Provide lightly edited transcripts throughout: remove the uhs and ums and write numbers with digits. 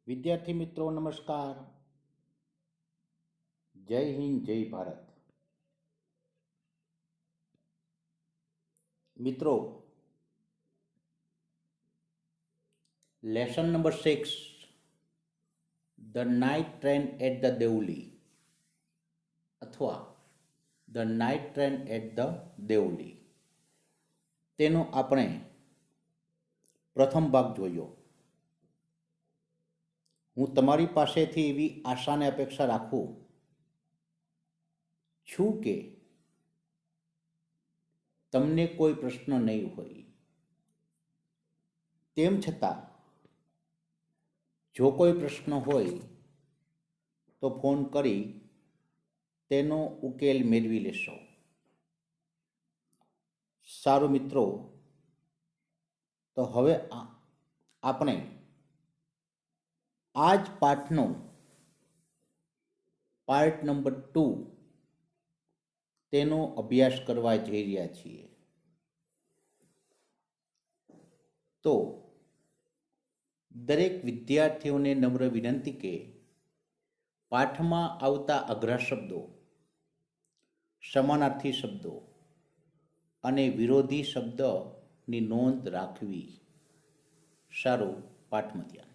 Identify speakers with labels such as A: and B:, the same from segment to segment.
A: વિદ્યાર્થી મિત્રો નમસ્કાર. જય હિન્દ, જય ભારત. મિત્રો, lesson number 6, the night train at the Deoli અથવા the night train at the Deoli, તેનો આપણે પ્રથમ ભાગ જોયો. હું તમારી પાસેથી એવી આશાને અપેક્ષા રાખું છું કે તમને કોઈ પ્રશ્ન નહીં હોય. તેમ છતાં જો કોઈ પ્રશ્ન હોય તો ફોન કરી તેનો ઉકેલ મેળવી લેશો. સારું મિત્રો, તો હવે આપણે આ જ પાઠનો પાર્ટ નંબર 2 તેનો અભ્યાસ કરવા જઈ રહ્યા છીએ. તો દરેક વિદ્યાર્થીઓને નમ્ર વિનંતી કે પાઠમાં આવતા અઘરા શબ્દો, સમાનાર્થી શબ્દો અને વિરોધી શબ્દની નોંધ રાખવી. સારું, પાઠમાં ધ્યાન.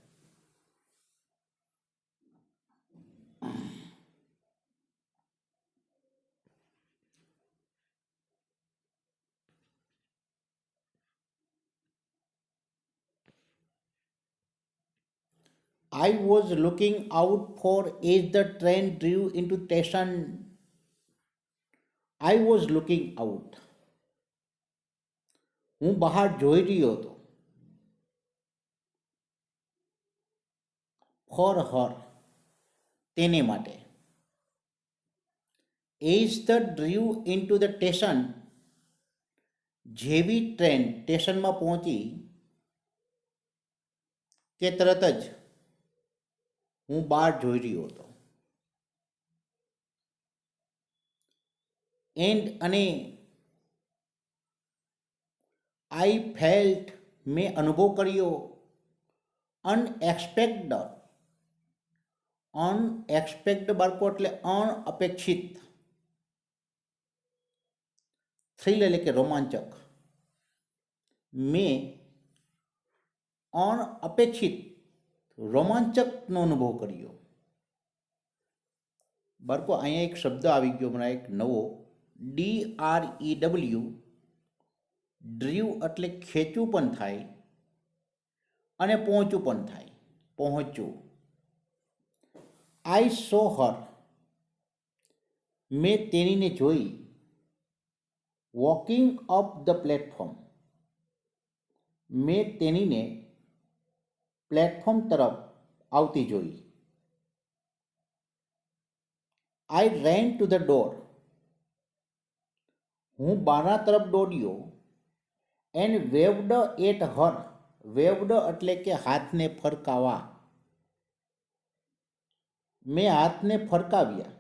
A: I was looking out for as the train drew into station. I was looking out. હું બહાર જોઈ રહ્યો હતો. For her, તેને માટે. As the drew into the station, જેવી ટ્રેન સ્ટેશનમાં પહોંચી કે તરત જ હું બહાર જોઈ રહ્યો હતો. એન્ડ અને આઈ ફેલ્ટ, મેં અનુભવ કર્યો, અનએક્સપેક્ટેડ બાળકો એટલે અનઅપેક્ષિત, થ્રિલ એટલે કે રોમાંચક. મેં અનઅપેક્ષિત રોમાંચકનો અનુભવ કર્યો. બાળકો, અહીંયા એક શબ્દ આવી ગયો હમણાં, એક નવો, DREW. ડ્રીવ એટલે ખેંચવું પણ થાય અને પહોંચવું પણ થાય, પહોંચવું. આઈ સો હર, મેં તેણીને જોઈ, વોકિંગ અપ ધ પ્લેટફોર્મ, મેં તેણીને પ્લેટફોર્મ તરફ આવતી જોઈ. આઈ રેન ટુ ધ ડોર, હું બારણા તરફ દોડ્યો. એન્ડ વેવડ એટ હર, વેવડ એટલે કે હાથને ફરકાવા, મેં હાથને ફરકાવ્યા.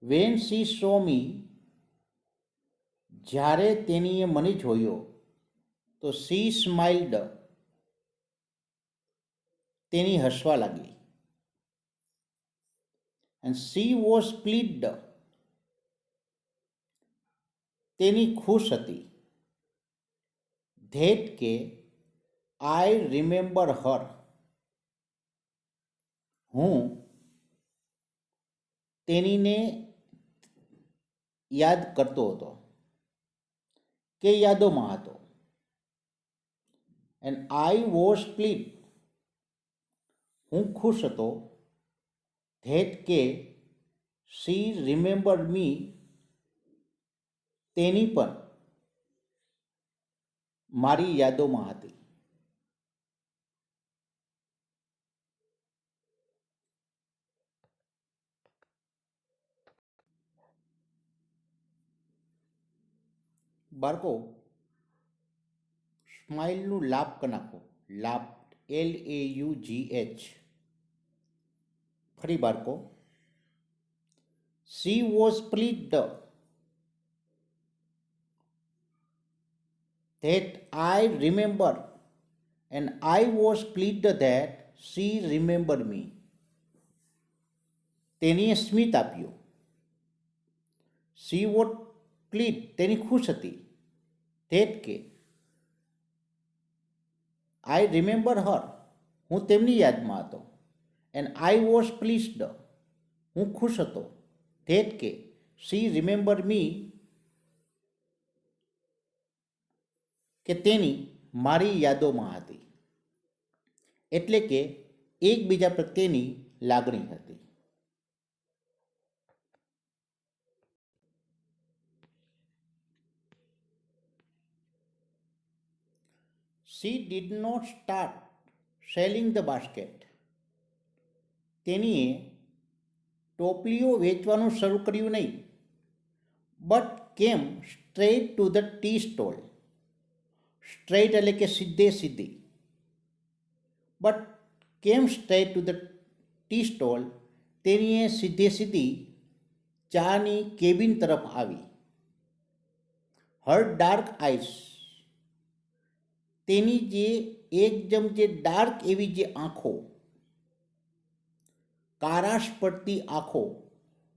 A: વેન શી સો મી, જ્યારે તેણીએ મને જોયો તો શી સ્માઇલ્ડ, તેણી હસવા લાગી. એન્ડ શી વોઝ પ્લીઝડ, તેણી ખુશ હતી. ધેટ કે આઈ રિમેમ્બર હર, હું તેણીને યાદ કરતો હતો કે યાદોમાં હતો. એન્ડ આઈ વોઝ પ્લીઝડ, હું ખુશ હતો. ધેટ કે શી રિમેમ્બર મી, તેણી પણ મારી યાદોમાં હતી. બાળકો, સ્માઇલનું લાભ કરી નાખો. લાભ, LAUGH. ફરી બાળકો, she was pleased, that I remember, and I was pleased that she remember me. તેણીએ સ્મિત આપ્યું. She was pleased. તેની ખુશ હતી. ધેટ કે આઈ રિમેમ્બર હર. હું તેમની યાદમાં હતો. And I was pleased. હું ખુશ હતો. ધેટ કે શી રિમેમ્બર મી. કે તેની મારી યાદોમાં હતી. એટલે કે એકબીજા પ્રત્યેની લાગણી હતી. She did not start selling the basket. તેણીએ ટોપલીઓ વેચવાનું શરૂ કર્યું નહીં. બટ કેમ straight to the tea stall. Straight એટલે કે સીધે સીધી. બટ કેમ straight to the tea stall. તેણીએ સીધે સીધી ચાની કેબિન તરફ આવી. હર ડાર્ક આઈસ. તેની જે એકદમ જે ડાર્ક એવી જે આંખો, કારાશ પડતી આંખો,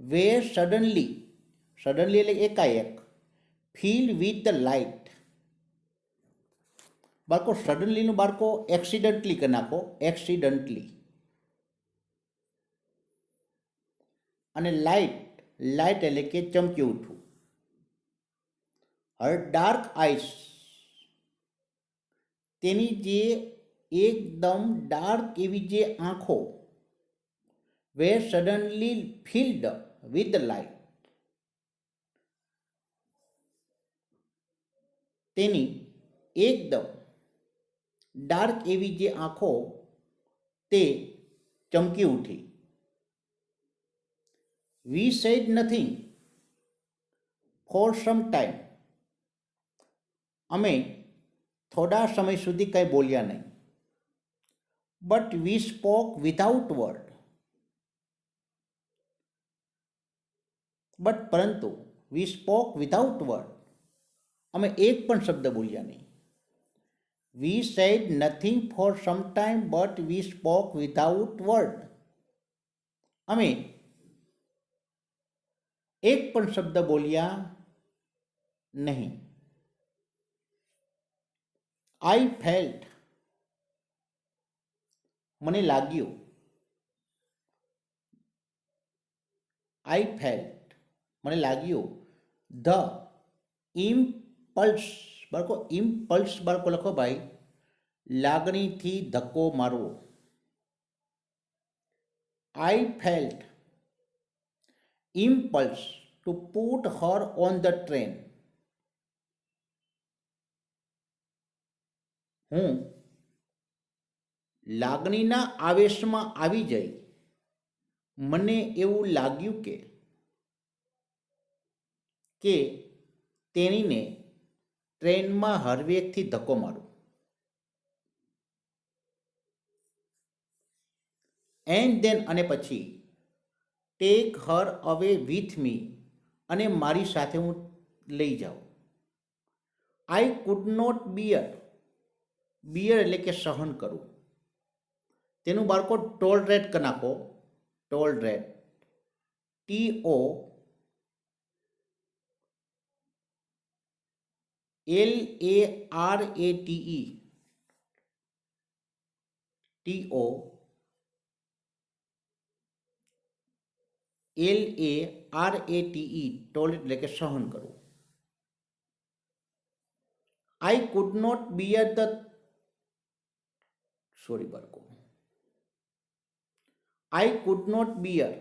A: વેર સડનલી, સડનલી એટલે એકાએક, ફિલ વિથ ધ લાઇટ. બાળકો સડનલીનું બાળકો એક્સિડન્ટલી કરી નાખો, એક્સિડન્ટલી. અને લાઇટ, લાઇટ એટલે કે ચમકી ઉઠવું. Her dark eyes. તેની જે એકદમ ડાર્ક એવી જે આંખો, were suddenly filled with the light. તેની એકદમ ડાર્ક એવી જે આંખો તે ચમકી ઉઠી. We said nothing for some time. અમે થોડા સમય સુધી કંઈ બોલ્યા નહીં. But we spoke without word. But પરંતુ વી સ્પોક વિધાઉટ વર્ડ. અમે એક પણ શબ્દ બોલ્યા નહીં. We said nothing for some time but we spoke without word. અમે એક પણ શબ્દ બોલ્યા નહીં. I felt. મને લાગ્યું. I felt. મને લાગ્યું. The impulse. બાળકો ઇમ્પલ્સ બાળકો લખો ભાઈ, લાગણીથી ધક્કો મારવો. I felt impulse to put her on the train. હું લાગણીના આવેશમાં આવી જઈ. મને એવું લાગ્યું કે તેણીને ટ્રેનમાં હરવેગથી ધક્કો મારું. એન્ડ ધેન અને પછી ટેક હર અવે વિથ મી. અને મારી સાથે હું લઈ જાઉં. I could not bear. Bear એટલે કે સહન કરવું. તેનું બાળકો ટોલરેટ કરી નાખો. ટોલરેટ. TOLRATE. TOLRATE. ટોલરેટ એટલે કે સહન કરવું. I could not bear the sorry બાળકો આઈ કુડ નોટ બિયર.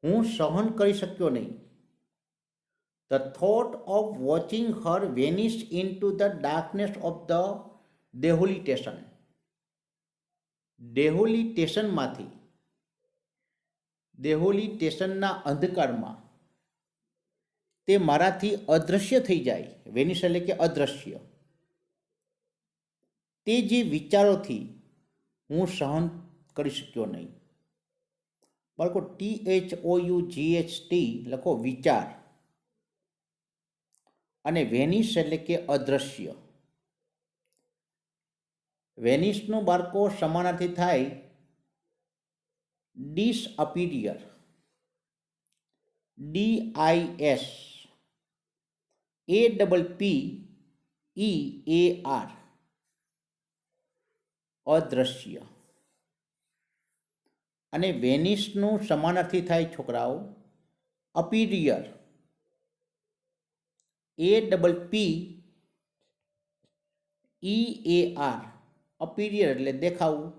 A: હું સહન કરી શક્યો નહીં. The thought of watching her vanish into the darkness of the Deoli station. Deoli સ્ટેશનમાંથી, દેહોલી સ્ટેશનના અંધકારમાં તે મારાથી અદૃશ્ય થઈ જાય. વેનિશ એટલે કે અદૃશ્ય. તે જે વિચારોથી હું સહન કરી શક્યો નહીં. બાળકો THOUGHT લખો વિચાર. અને વેનિશ એટલે કે અદૃશ્ય. વેનિસનું બાળકો સમાનાર્થી થાય ડિસઅપિયર, DISAPPEAR, અદ્રશ્ય. અને વેનિસનું સમાનાર્થી થાય છોકરાઓ અપિયર, APPEAR, અપિયર એટલે દેખાવું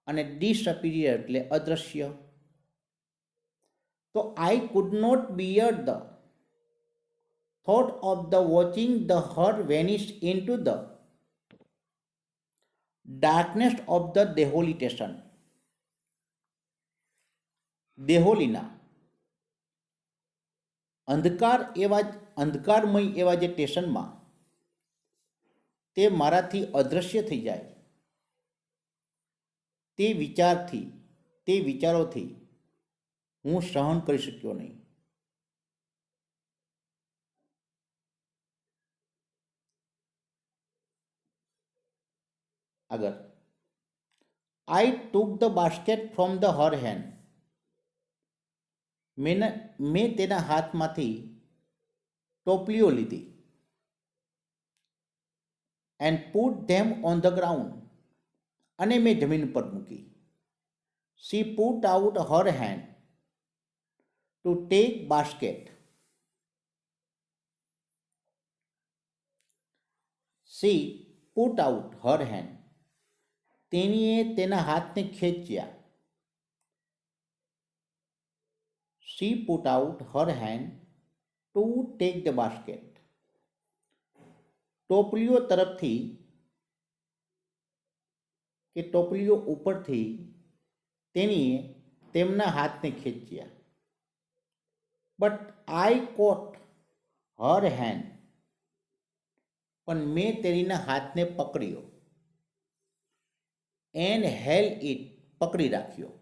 A: અને ડિસઅપિયર એટલે અદ્રશ્ય. તો I could not bear the thought of the watching the her vanish into the darkness of the Deoli station. દેહોલીના અંધકારમય એવા જે સ્ટેશનમાં તે મારાથી અદૃશ્ય થઈ જાય તે વિચારોથી હું સહન કરી શક્યો નહીં. આગળ, I took the basket from the her hand. મેં તેના હાથમાંથી ટોપલીઓ લીધી. And put them on the ground, અને મેં જમીન પર મૂકી. She put out her hand to take basket. She put out her hand, તેણીએ તેના હાથને ખેંચ્યા. She put out her hand to take the basket. ટોપલીઓ તરફથી કે ટોપલીઓ ઉપરથી તેણીએ તેમના હાથને ખેંચ્યા. But I coat Har hand, પણ મેં તેણીના હાથને પકડ્યો. એન્ડ હેલ્ડ ઇટ, પકડી રાખ્યો.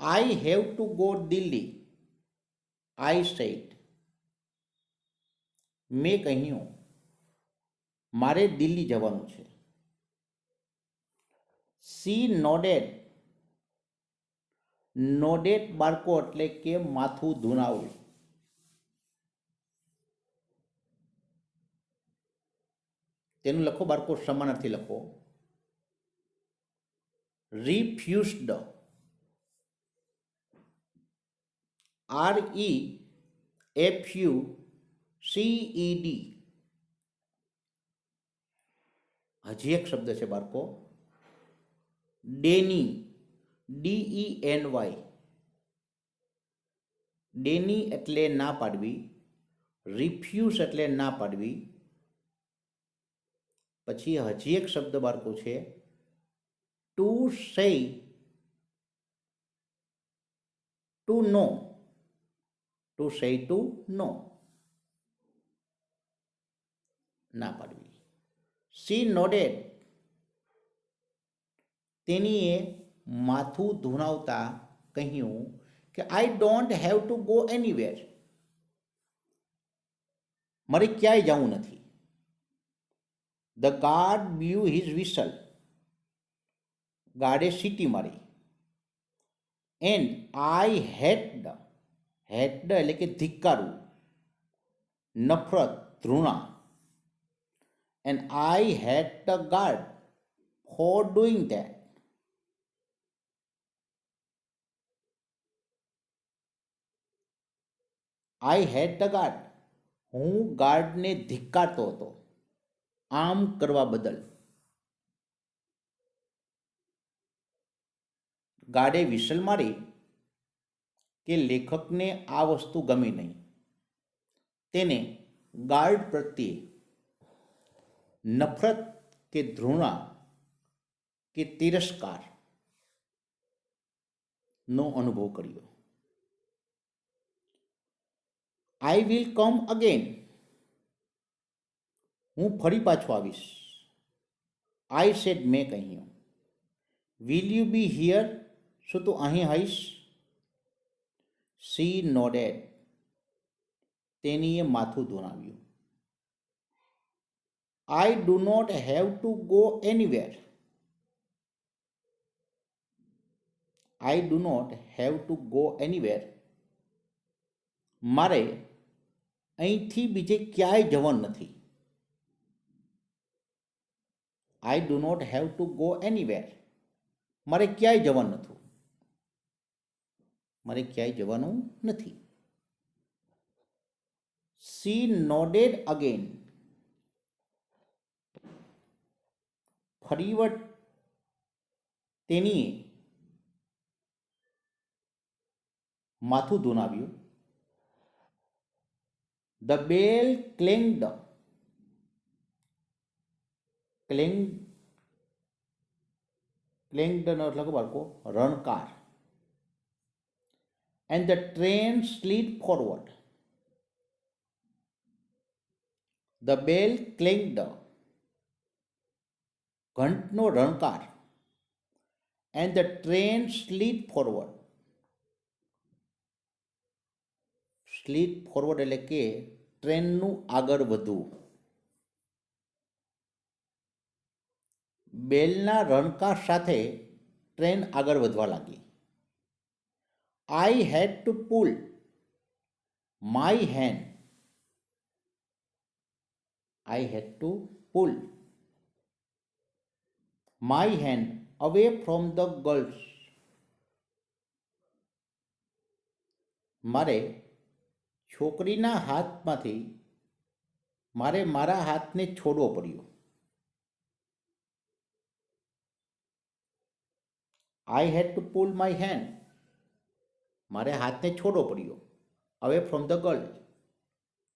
A: I have to go Delhi, I said. મેં કહ્યું મારે દિલ્હી જવાનું છે. She nodded. બાળકો એટલે કે માથું ધુણાવવું. તેનું લખો બાળકો, સમાનાર્થી લખો. refused, REFUCED. હજી એક શબ્દ છે બાળકો, ડેની, DENY. ડેની એટલે ના પાડવી, રિફ્યુઝ એટલે ના પાડવી. પછી હજી એક શબ્દ બાળકો છે to say to no. To say to no, ના પાડવી. શી નોડેડ, તેણીએ માથું ધુણાવતા કહ્યું કે I don't have to go anywhere, મારે ક્યાંય જવું નથી. The guard blew his whistle, ગાર્ડે સીટી મારી. એન્ડ આઈ હેટ એટલે કે ધિક્કારવું, નફરત, ધૃણા. And I hate the guard for doing that. I hate the guard, હું ગાર્ડને ધિક્કારતો હતો આમ કરવા બદલ. ગાર્ડે વિસલ મારી કે લેખકને આ વસ્તુ ગમી નહીં. તેને ગાર્ડ પ્રત્યે નફરત કે ધૃણા કે તિરસ્કાર નો અનુભવ કર્યો. આઈ વિલ કમ અગેન, હું ફરી પાછો આવીશ. આઈ સેડ, મેં કહ્યું. વિલ યુ બી હિયર, શું તું અહીં હઈશ? શી નોડેડ, તેણીએ માથું ધુણાવ્યું. I do not have to go anywhere. I do not have to go anywhere. મારે અહીંથી બીજે ક્યાંય જવાનું નથી. I do not have to go anywhere. મારે ક્યાંય જવાનું નથી. મારે ક્યાંય જવાનું નથી. She nodded again. ફરીવાર તેણીએ માથું ધુનાવ્યું. The bell clanged. clanged નો એટલે કે બાળકો રણકાર. And the train slid forward. The bell clanged. ઘંટનો રણકાર. And the train slid forward. Slid forward એટલે કે ટ્રેનનું આગળ વધવું. બેલના રણકાર સાથે ટ્રેન આગળ વધવા લાગી. I had to pull my hand. I had to pull my hand away from the girls. મારે છોકરીના હાથમાંથી મારા હાથને છોડવો પડ્યો. I had to pull my hand. મારે હાથને છોડવો પડ્યો. Away from the girl.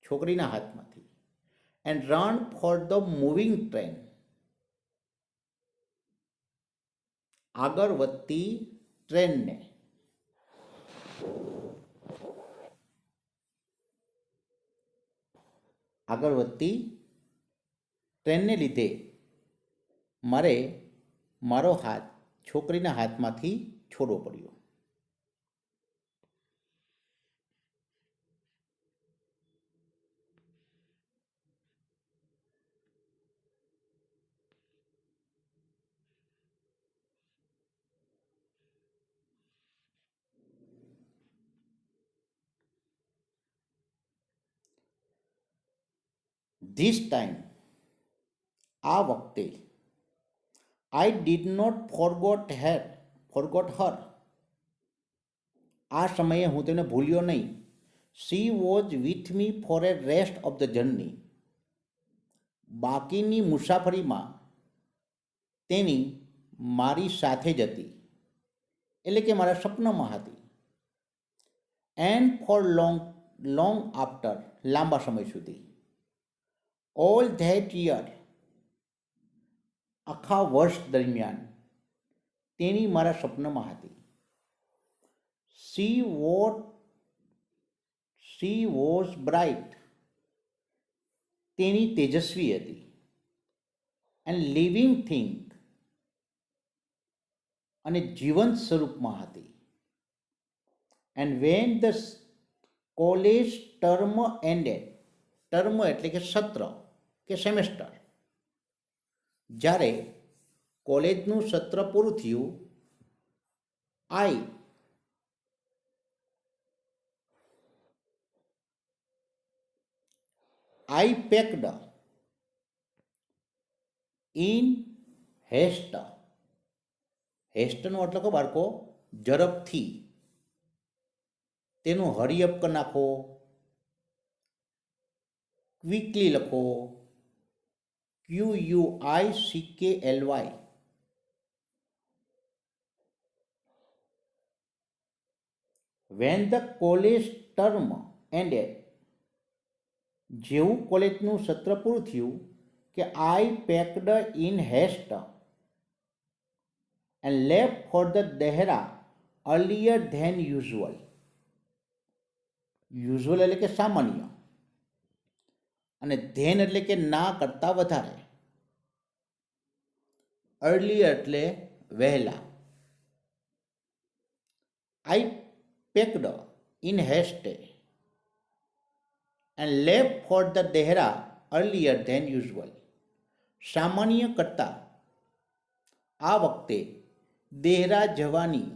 A: છોકરીના હાથમાંથી. And run for the moving train. આગળ વધતી ટ્રેનને. આગળ વધતી ટ્રેનને લીધે મારે મારો હાથ છોકરીના હાથમાંથી છોડવો પડ્યો. This time, આ વખતે, I did not forgot her. આ સમયે હું તેને ભૂલ્યો નહીં. She was with me for a rest of the journey. બાકીની મુસાફરીમાં તેની મારી સાથે જ હતી. એટલે કે મારા સપનામાં હતી. And for long after, લાંબા સમય સુધી. All that year, આખા વર્ષ દરમિયાન તેણી મારા સ્વપ્નમાં હતી. She was bright. તેણી તેજસ્વી હતી. And living thing. અને જીવંત સ્વરૂપમાં હતી. And when the college term ended, term એટલે કે સત્ર કે સેમેસ્ટર, જ્યારે કોલેજનું સત્ર પૂરું થયું, I packed in haste. હેસ્ટનો એટલે કે બાળકો ઝડપથી, તેનું હરીઅપ કરી નાખો, ક્વિકલી લખો, QUICKLY. When the college term ended, જેવું કોલેજનું સત્ર પૂરું થયું કે I packed in haste and left for the Dehra earlier than usual. Usual એટલે કે સામાન્ય, અને ધેન એટલે કે ના કરતાં વધારે. અર્લિયર એટલે વહેલા. I packed in haste and left for the Dehra earlier than usual. સામાન્ય કરતાં આ વખતે દેહરા જવાની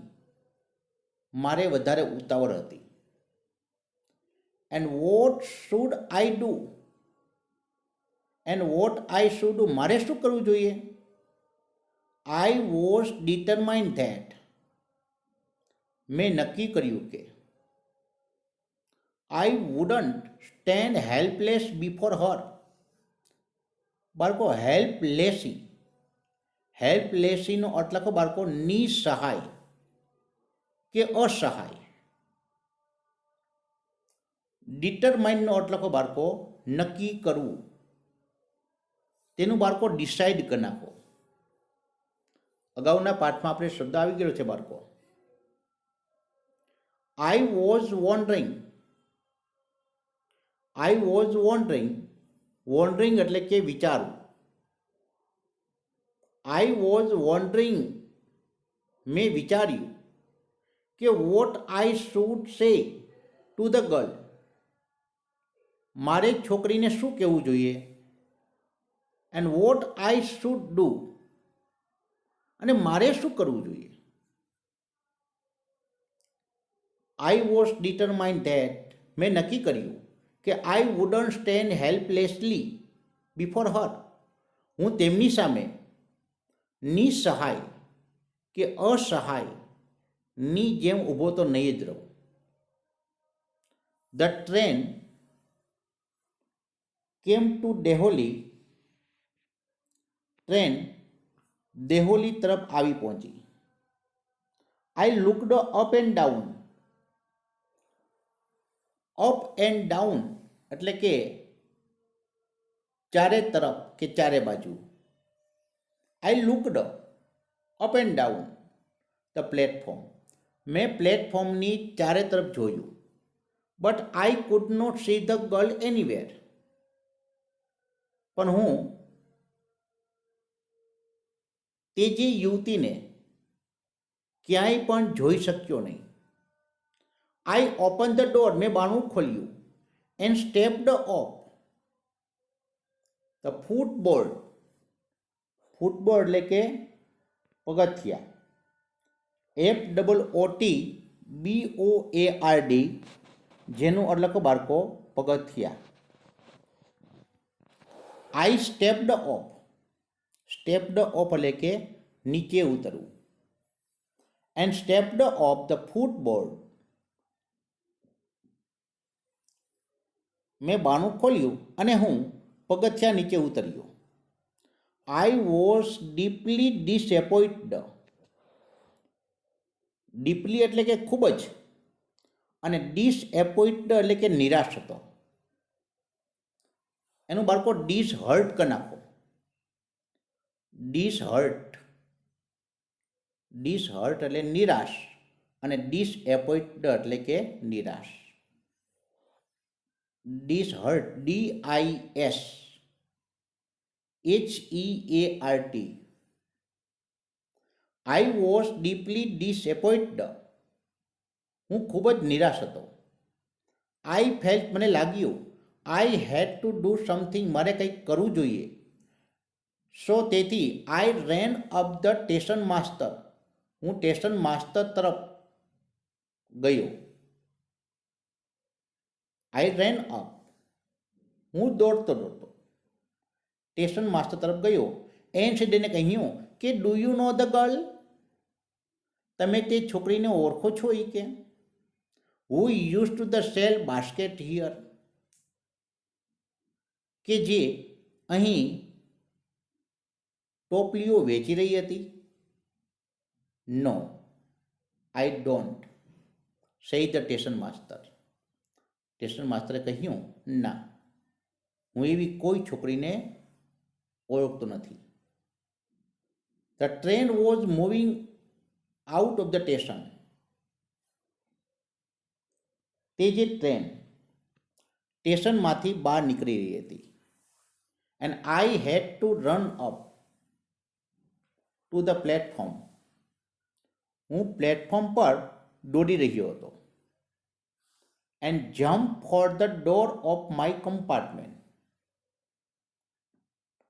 A: મારે વધારે ઉતાવળ હતી. And what should I do, and what I should do, મારે શું કરવું જોઈએ? આઈ વોઝ ડિટરમાઇન્ડ ધેટ, મેં નક્કી કર્યું કે I wouldn't stand helpless before હર. બાળકો હેલ્પલેસી, હેલ્પલેસીનો અર્થ લખો બાળકો નિસહાય કે અસહાય. ડિટરમાઇન્ડનો અર્થ લખો બાળકો નક્કી કરવું. તેનું બાળકો ડિસાઇડ કરી નાખો. અગાઉના પાઠમાં આપણે શબ્દ આવી ગયો છે બાળકો. આઈ વોઝ વોન્ડરિંગ, આઈ વોઝ વોન્ડરિંગ, વોન્ડરિંગ એટલે કે વિચારવું. આઈ વોઝ વોન્ડરિંગ, મેં વિચાર્યું કે વોટ આઈ શુડ સે ટુ ધ ગર્લ, મારે છોકરીને શું કહેવું જોઈએ? And what I should do, અને મારે શું કરવું જોઈએ? આઈ વોઝ ડિટરમાઇન્ડ ધેટ, મેં નક્કી કર્યું કે આઈ વુડન્ટ સ્ટેન્ડ હેલ્પલેસલી બિફોર હર, હું તેમની સામે નિસહાય કે અસહાય ની જેમ ઊભો તો નહીં જ રહું. The train came to Deoli, train Deoli તરફ આવી પહોંચી. I looked up and down, up and down એટલે કે ચારે તરફ કે ચારે બાજુ. I looked up and down the platform, મેં પ્લેટફોર્મની ચારે તરફ જોયું. But I could not see the girl anywhere, પણ હું તે જે યુવતીને ક્યાંય પણ જોઈ શક્યો નહીં. આઈ ઓપન ધ ડોર, મેં બારણું ખોલ્યું. And stepped off the footboard, footboard એટલે કે પગથિયા. FOOTBOARD, જેનું અર્થ લખો બાળકો પગથિયા. I stepped off, stepped off એટલે કે નીચે ઉતરવું. And stepped off the footboard, મેં બારણું ખોલ્યું અને હું પગથિયા નીચે ઉતર્યો. I was deeply disappointed, deeply એટલે કે ખૂબ જ, અને ડિસએપોઇન્ટેડ એટલે કે નિરાશ હતો. એનું બાળકો ડિસહર્ટ કરી નાખો. ડિસહર્ટ, ડિસહર્ટ એટલે નિરાશ, અને ડિસએપોઇન્ટેડ એટલે કે નિરાશ. ડિસહર્ટ, DISHEART. આઈ વોઝ ડીપલી ડિસએપોઇન્ટેડ, હું ખૂબ જ નિરાશ હતો. આઈ ફેલ્ટ, મને લાગ્યું. આઈ હેડ ટુ ડુ સમથિંગ, મારે કંઈક કરવું જોઈએ. સો તેથી આઈ રેન અપ ધ સ્ટેશન માસ્ટર, હું સ્ટેશન માસ્ટર તરફ ગયો. આઈ રેન અપ, હું દોડતો દોડતો સ્ટેશન માસ્ટર તરફ ગયો. એન્ડ સેડ, એને કહ્યું કે do you know the girl, તમે તે છોકરીને ઓળખો છો? એ કે who use to the sell basket here, કે જે અહીં ટોપલીઓ વેચી રહી હતી. No, I don't, said the station master. Station માસ્ટરે કહ્યું, ના, હું એવી કોઈ છોકરીને ઓળખતો નથી. The train was moving out of the station, તે જે ટ્રેન સ્ટેશનમાંથી બહાર નીકળી રહી હતી. And I had to run up to the platform, હું પ્લેટફોર્મ પર દોડી રહ્યો હતો. And jump for the door of my compartment,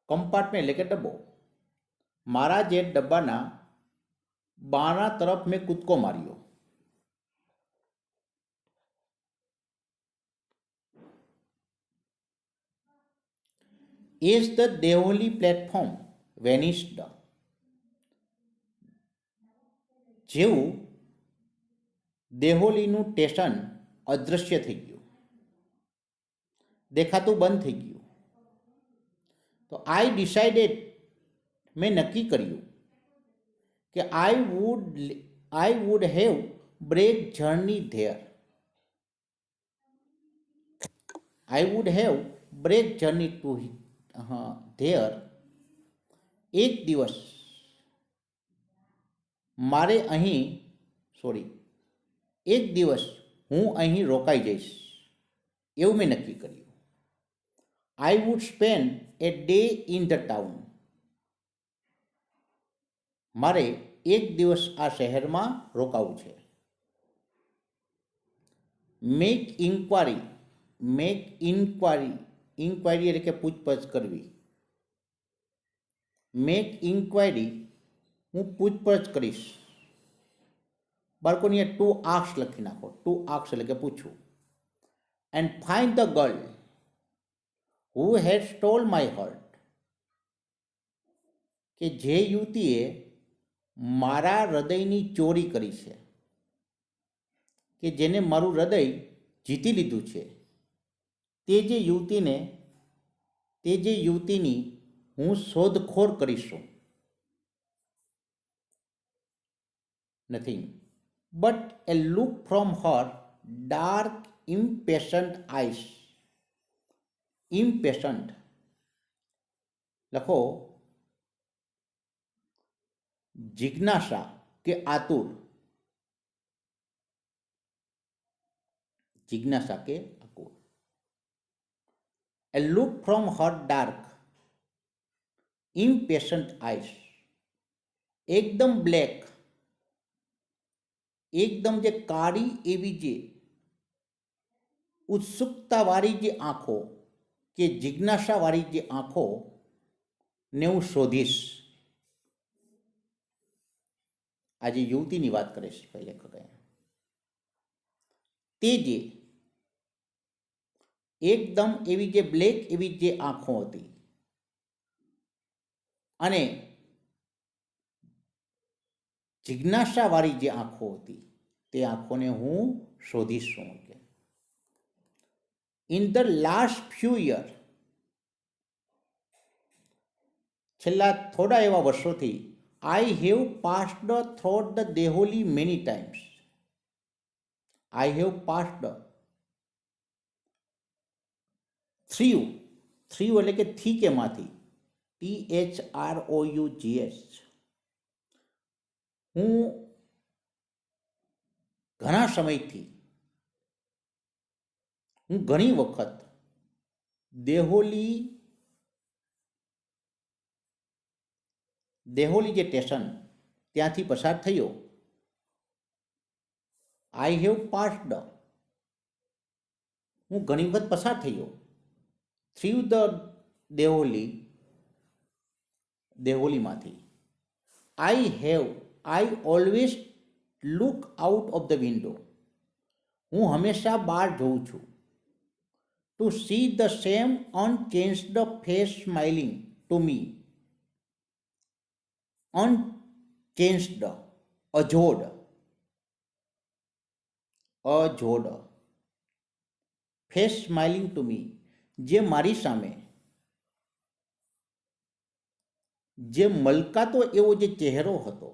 A: compartment એટલે કે ડબ્બો. મારા જે ડબ્બાના બારણા તરફ મેં કૂદકો માર્યો. Is the Deoli platform vanished? જેવું દેહોલીનું સ્ટેશન અદૃશ્ય થઈ ગયું, દેખાતું બંધ થઈ ગયું. તો આઈ ડિસાઇડેડ, મેં નક્કી કર્યું કે I would have break journey there. I would have break journey to there. એક દિવસ મારે અહીં એક દિવસ હું અહીં રોકાઈ જઈશ, એવું મેં નક્કી કર્યું. I would spend A day in the town. મારે એક દિવસ આ શહેરમાં રોકાવું છે. મેક ઇન્ક્વાયરી એટલે કે પૂછપરછ કરવી. મેક ઇન્ક્વાયરી, હું પૂછપરછ કરીશ. બાળકોની ટુ આસ્ક લખી નાખો. ટુ આસ્ક એટલે કે પૂછવું. And find the girl who had stole my heart. કે જે યુવતીએ મારા હૃદયની ચોરી કરી છે, કે જેને મારું હૃદય જીતી લીધું છે, તે જે યુવતીની હું શોધખોળ કરીશું. Nothing but a look from her dark impatient eyes. Impatient લખો જિજ્ઞાસા કે આતુર. જિજ્ઞાસા કે આતુર. A look from her dark, impatient eyes. એકદમ બ્લેક, એકદમ જે કાળી એવી જે ઉત્સુકતાવાળી જે આંખો કે જિજ્ઞાસાવાળી જે આંખો ને હું શોધીશ. આજે યુવતીની વાત કરે છે લેખકે. તે જે એકદમ એવી જે બ્લેક એવી જે આંખો હતી અને જિજ્ઞાસાવાળી જે આંખો હતી, તે આંખોને હું શોધીશ છું. In the last few year, છેલ્લા થોડા એવા વર્ષોથી, I have passed through the Deoli many times. I have passed through એટલે કે થી કે માંથી, THROUGH. હું ઘણા સમયથી, હું ઘણી વખત દેહોલી જે સ્ટેશન ત્યાંથી પસાર થયો. આઈ હેવ પાસ્ડ, હું ઘણી વખત પસાર થયો. થ્રુ ધ દેહોલીમાંથી. I always look out of the window. હું હંમેશા બહાર જોઉં છું. To see the same unchanged face smiling to me. Unchanged, અજોડ ફેસ સ્માઇલિંગ ટુ મી, જે મારી સામે જે મલકાતો એવો જે ચહેરો હતો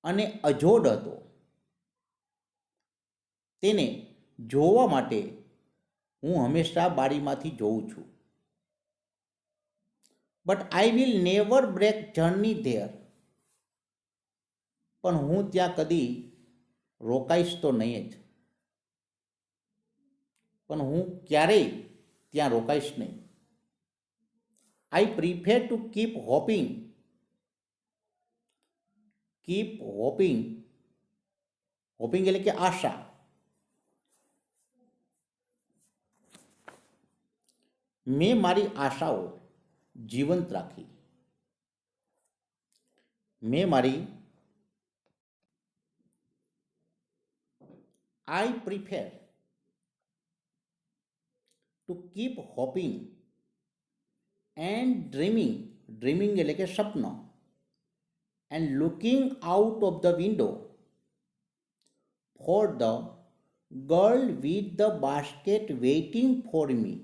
A: અને અજોડ હતો, તેને જોવા માટે હું હંમેશા બારીમાંથી જોઉં છું. But I will never break journey there. પણ હું ત્યાં કદી રોકાઈશ તો નહીં જ. પણ હું ક્યારેય ત્યાં રોકાઈશ નહીં. I prefer to keep hoping. Hoping એટલે કે આશા. મેં મારી આશાઓ જીવંત રાખી. મેં મારી I prefer to keep hoping and dreaming, dreaming એટલે કે સપનો, and looking out of the window for the girl with the basket waiting for me.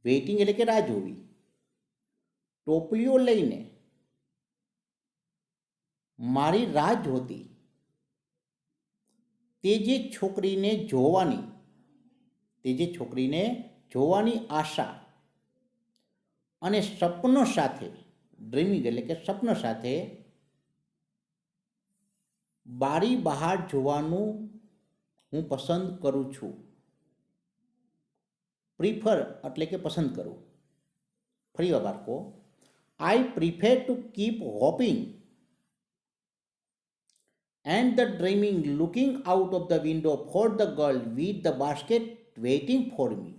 A: Waiting એટલે કે રાહ જોવી. ટોપલીઓ લઈને મારી રાહ જોતી તે જે છોકરીને જોવાની આશા અને સપનો સાથે, ડ્રીમિંગ એટલે કે સપનો સાથે બારી બહાર જોવાનું હું પસંદ કરું છું. પ્રિફર એટલે કે પસંદ કરવું. ફરી વાર બાળકો, I prefer to keep hoping and the dreaming, looking out of the window for the girl with the basket waiting for me.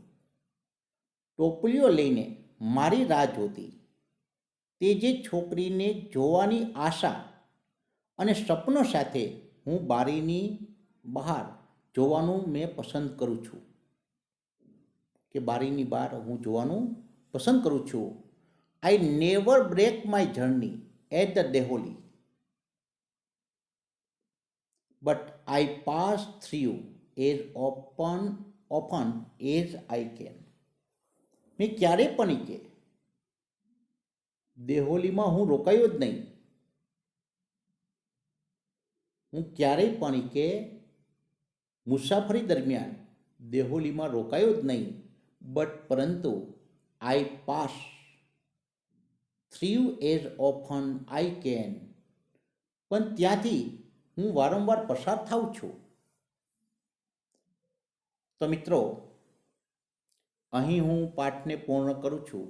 A: ટોપલીઓ લઈને મારી રાહ જોતી તે જે છોકરીને જોવાની આશા અને સપનો સાથે હું બારીની બહાર જોવાનું મેં પસંદ કરું છું, કે બારીની બહાર હું જોવાનું પસંદ કરું છું. I never break my journey at the Deoli, but I pass through as often as I can. મેં ક્યારેય પણ કે દેહોલીમાં હું રોકાયો જ નહીં. હું ક્યારેય પણ કે મુસાફરી દરમિયાન દેહોલીમાં રોકાયો જ નહીં. પરંતુ I pass through as often I can, પણ ત્યાંથી હું વારંવાર પસાર થાઉં છું. તો મિત્રો, અહીં હું પાઠને પૂર્ણ કરું છું.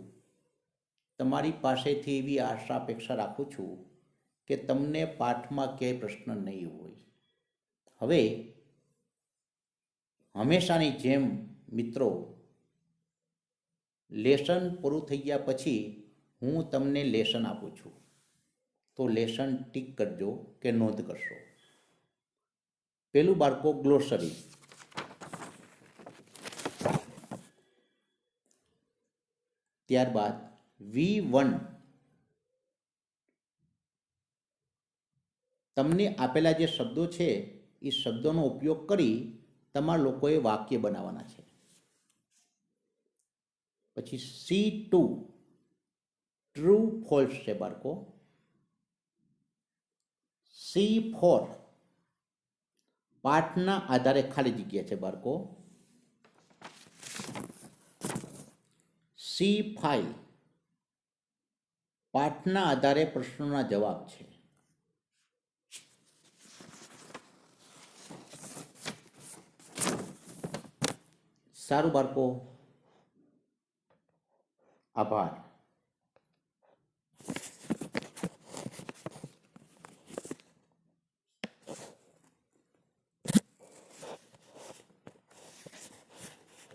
A: તમારી પાસેથી એવી આશા અપેક્ષા રાખું છું કે તમને પાઠમાં ક્યાંય પ્રશ્ન નહીં હોય. હવે હંમેશાની જેમ મિત્રો, લેસન પૂરું થઈ ગયા પછી હું તમને લેસન આપું છું. તો લેસન ટીક કરજો કે નોંધ કરશો. પેલું બાળકો, ગ્લોસરી. ત્યારબાદ V1, તમને આપેલા જે શબ્દો છે એ શબ્દોનો ઉપયોગ કરી તમારા લોકોએ વાક્ય બનાવવાના છે. પછી C2, ટ્રુ ફોલ્સ છે બાળકો. C4, પાઠના આધારે ખાલી જગ્યા છે બાળકો. C5, પાઠના આધારે પ્રશ્નોના જવાબ છે. સારું બાળકો, આભાર.